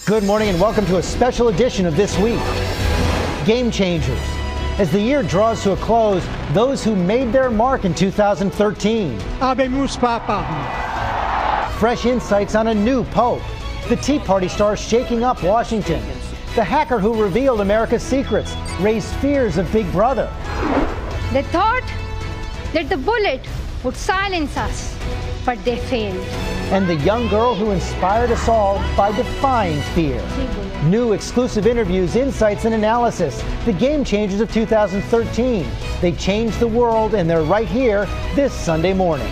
Good morning and welcome to a special edition of This Week. Game Changers. As the year draws to a close, those who made their mark in 2013. Habemus Papam. Fresh insights on a new pope. The Tea Party star shaking up Washington. The hacker who revealed America's secrets raised fears of Big Brother. They thought that the bullet would silence us, but they failed. And the young girl who inspired us all by defying fear. New exclusive interviews, insights, and analysis. The Game Changers of 2013. They changed the world, and they're right here this Sunday morning.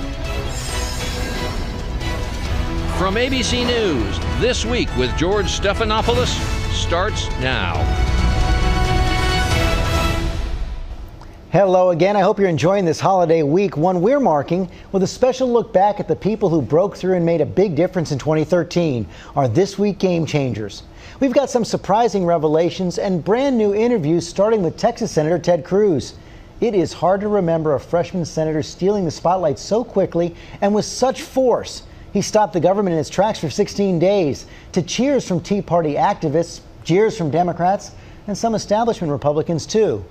From ABC News, This Week with George Stephanopoulos starts now. Hello again. I hope you're enjoying this holiday week, one we're marking with a special look back at the people who broke through and made a big difference in 2013, our This Week Game Changers. We've got some surprising revelations and brand new interviews, starting with Texas Senator Ted Cruz. It is hard to remember a freshman senator stealing the spotlight so quickly and with such force. He stopped the government in its tracks for 16 days, to cheers from Tea Party activists, jeers from Democrats, and some establishment Republicans too.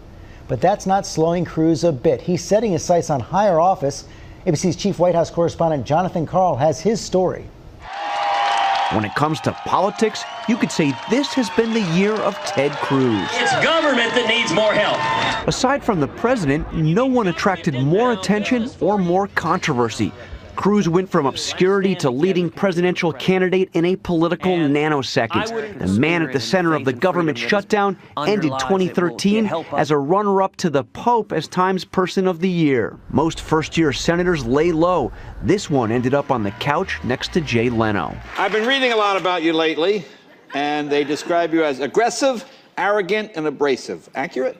But that's not slowing Cruz a bit. He's setting his sights on higher office. ABC's chief White House correspondent Jonathan Karl has his story. When it comes to politics, you could say this has been the year of Ted Cruz. It's government that needs more help. Aside from the president, no one attracted more attention or more controversy. Cruz went from obscurity to leading presidential candidate in a political nanosecond. The man at the center of the government shutdown ended 2013 as a runner-up to the Pope as Times Person of the Year. Most first-year senators lay low. This one ended up on the couch next to Jay Leno. I've been reading a lot about you lately, and they describe you as aggressive, arrogant, and abrasive. Accurate?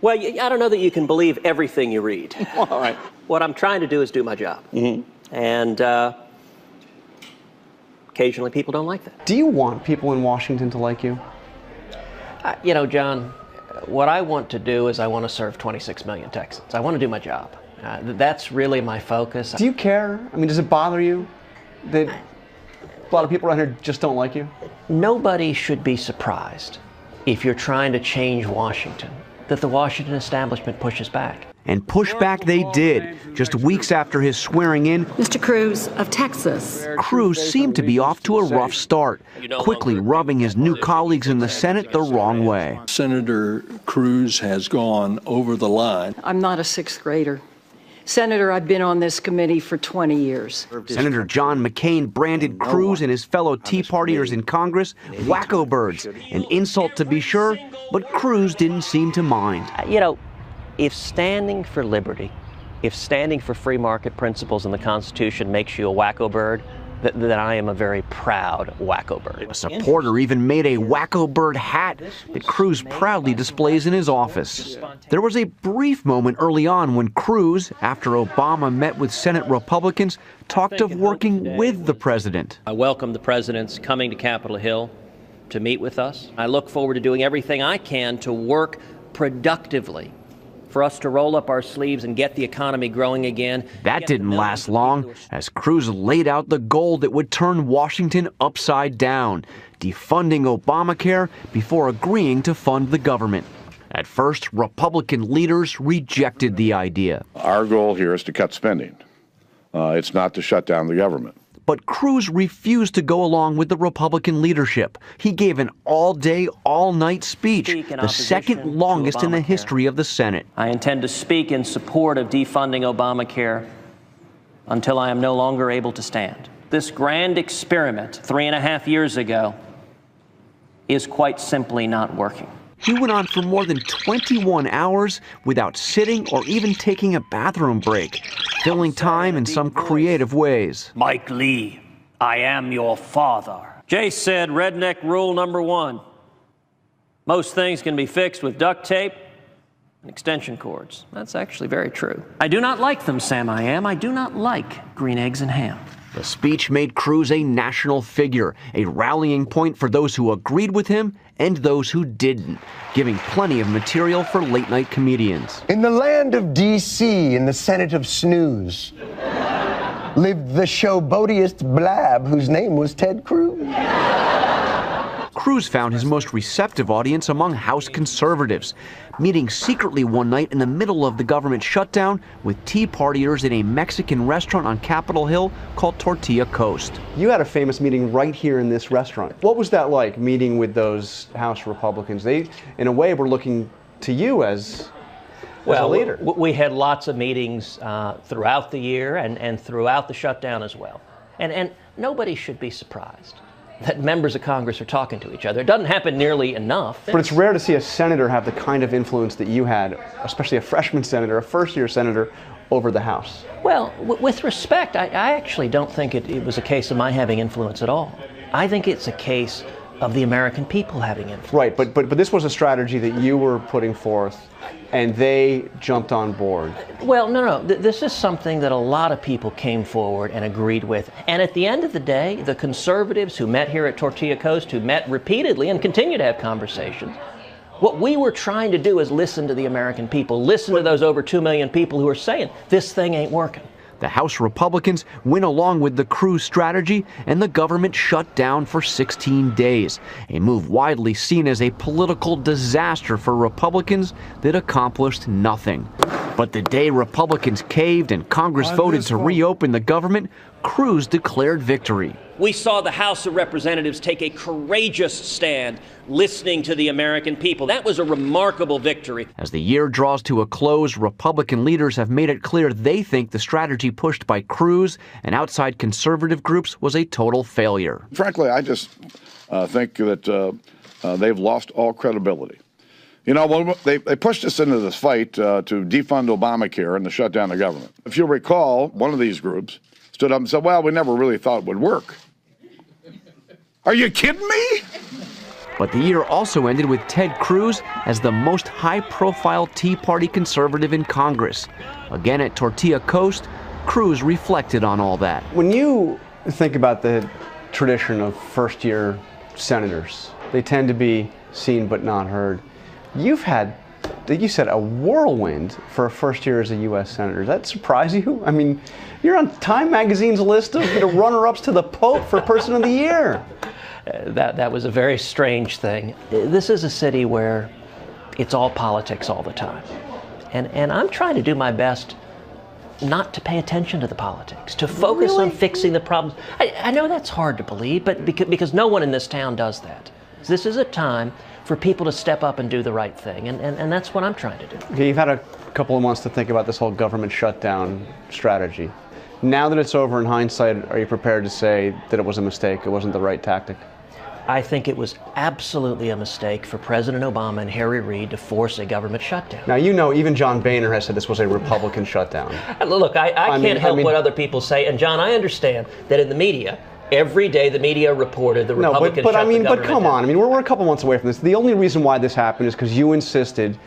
Well, I don't know that you can believe everything you read. All right. What I'm trying to do is do my job. And occasionally people don't like that. Do you want people in Washington to like you? You know, John, what I want to do is I want to serve 26 million Texans. I want to do my job. That's really my focus. Do you care? I mean, does it bother you that a lot of people around here just don't like you? Nobody should be surprised if you're trying to change Washington, that the Washington establishment pushes back. And pushback they did. Just weeks after his swearing in, Mr. Cruz of Texas. Cruz seemed to be off to a rough start, quickly rubbing his new colleagues in the Senate the wrong way. Senator Cruz has gone over the line. I'm not a sixth grader. Senator, I've been on this committee for 20 years. Senator John McCain branded Cruz and his fellow Tea Partiers in Congress wacko birds, an insult to be sure, but Cruz didn't seem to mind. You know, if standing for liberty, if standing for free market principles in the Constitution makes you a wacko bird, then I am a very proud wacko bird. A supporter even made a wacko bird hat that Cruz proudly displays in his office. There was a brief moment early on when Cruz, after Obama met with Senate Republicans, talked of working with the president. I welcome the president's coming to Capitol Hill to meet with us. I look forward to doing everything I can to work productively for us to roll up our sleeves and get the economy growing again. That didn't last long, as Cruz laid out the goal that would turn Washington upside down, defunding Obamacare before agreeing to fund the government. At first, Republican leaders rejected the idea. Our goal here is to cut spending. It's not to shut down the government. But Cruz refused to go along with the Republican leadership. He gave an all-day, all-night speech, the second longest in the history of the Senate. I intend to speak in support of defunding Obamacare until I am no longer able to stand. This grand experiment 3.5 years ago is quite simply not working. He went on for more than 21 hours without sitting or even taking a bathroom break, filling time in some creative ways. Mike Lee, I am your father. Jay said redneck rule number 1. Most things can be fixed with duct tape and extension cords. That's actually very true. I do not like them, Sam I am. I do not like green eggs and ham. The speech made Cruz a national figure, a rallying point for those who agreed with him and those who didn't, giving plenty of material for late-night comedians. In the land of D.C., in the Senate of Snooze, lived the showboatiest blab whose name was Ted Cruz. Cruz found his most receptive audience among House conservatives, meeting secretly one night in the middle of the government shutdown with Tea Partiers in a Mexican restaurant on Capitol Hill called Tortilla Coast. You had a famous meeting right here in this restaurant. What was that like, meeting with those House Republicans? They, in a way, were looking to you as a leader. We had lots of meetings throughout the year and throughout the shutdown as well. And nobody should be surprised that members of Congress are talking to each other. It doesn't happen nearly enough. But it's rare to see a senator have the kind of influence that you had, especially a freshman senator, a first-year senator, over the House. Well, with respect, I actually don't think it was a case of my having influence at all. I think it's a case of the American people having influence. Right, but this was a strategy that you were putting forth, and they jumped on board. Well, no. This is something that a lot of people came forward and agreed with. And at the end of the day, the conservatives who met here at Tortilla Coast, who met repeatedly and continue to have conversations, what we were trying to do is listen to the American people, listen to those over 2 million people who are saying, this thing ain't working. The House Republicans went along with the Cruz strategy, and the government shut down for 16 days, a move widely seen as a political disaster for Republicans that accomplished nothing. But the day Republicans caved and Congress voted to reopen the government, Cruz declared victory. We saw the House of Representatives take a courageous stand, listening to the American people. That was a remarkable victory. As the year draws to a close, Republican leaders have made it clear they think the strategy pushed by Cruz and outside conservative groups was a total failure. Frankly, I just think that they've lost all credibility. You know, when they pushed us into this fight to defund Obamacare and to shut down the government. If you recall, one of these groups stood up and said, well, we never really thought it would work. Are you kidding me? But the year also ended with Ted Cruz as the most high-profile Tea Party conservative in Congress. Again at Tortilla Coast, Cruz reflected on all that. When you think about the tradition of first-year senators, they tend to be seen but not heard. You've had, you said, a whirlwind for a first year as a U.S. senator. Does that surprise you? I mean, you're on Time Magazine's list of runner-ups to the Pope for Person of the Year. That was a very strange thing. This is a city where it's all politics all the time. And I'm trying to do my best not to pay attention to the politics, to focus on fixing the problems. I know that's hard to believe, but because no one in this town does that. This is a time for people to step up and do the right thing, and that's what I'm trying to do. Okay, you've had a couple of months to think about this whole government shutdown strategy. Now that it's over, in hindsight, are you prepared to say that it was a mistake, it wasn't the right tactic? I think it was absolutely a mistake for President Obama and Harry Reid to force a government shutdown. Now, you know, even John Boehner has said this was a Republican shutdown. Look, I can't help what other people say, and John, I understand that in the media, every day the media reported the Republicans shut the government down. But come on, I mean, we're a couple months away from this. The only reason why this happened is because you insisted,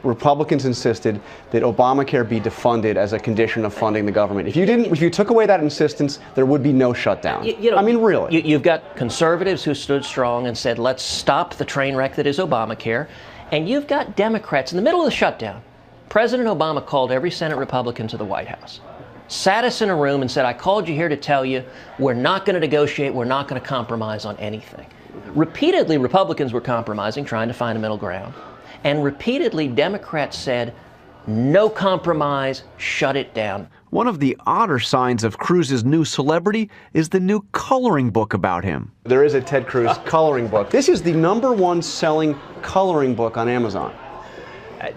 Republicans insisted, that Obamacare be defunded as a condition of funding the government. If you took away that insistence, there would be no shutdown. I mean, really. You've got conservatives who stood strong and said, let's stop the train wreck that is Obamacare. And you've got Democrats in the middle of the shutdown. President Obama called every Senate Republican to the White House, sat us in a room and said, I called you here to tell you we're not going to negotiate, we're not going to compromise on anything. Repeatedly, Republicans were compromising, trying to find a middle ground. And repeatedly, Democrats said, no compromise, shut it down. One of the odder signs of Cruz's new celebrity is the new coloring book about him. There is a Ted Cruz coloring book. This is the #1 selling coloring book on Amazon.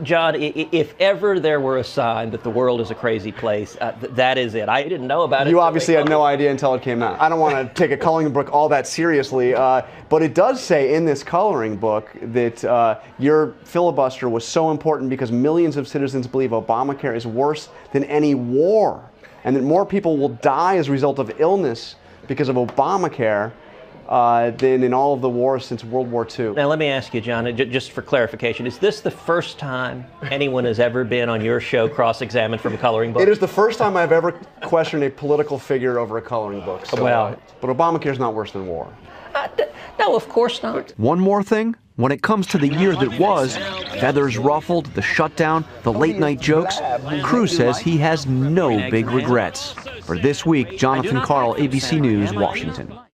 John, if ever there were a sign that the world is a crazy place, that is it. I didn't know about it. You obviously had no idea until it came out. I don't want to take a coloring book all that seriously, but it does say in this coloring book that your filibuster was so important because millions of citizens believe Obamacare is worse than any war, and that more people will die as a result of illness because of Obamacare than in all of the wars since World War II. Now, let me ask you, John, just for clarification, is this the first time anyone has ever been on your show cross-examined from a coloring book? It is the first time I've ever questioned a political figure over a coloring book. So, but Obamacare's not worse than war. No, of course not. One more thing. When it comes to the year that was, feathers ruffled, the shutdown, the late-night jokes, Cruz says he has no big regrets. For This Week, Jonathan Karl, ABC News, Washington.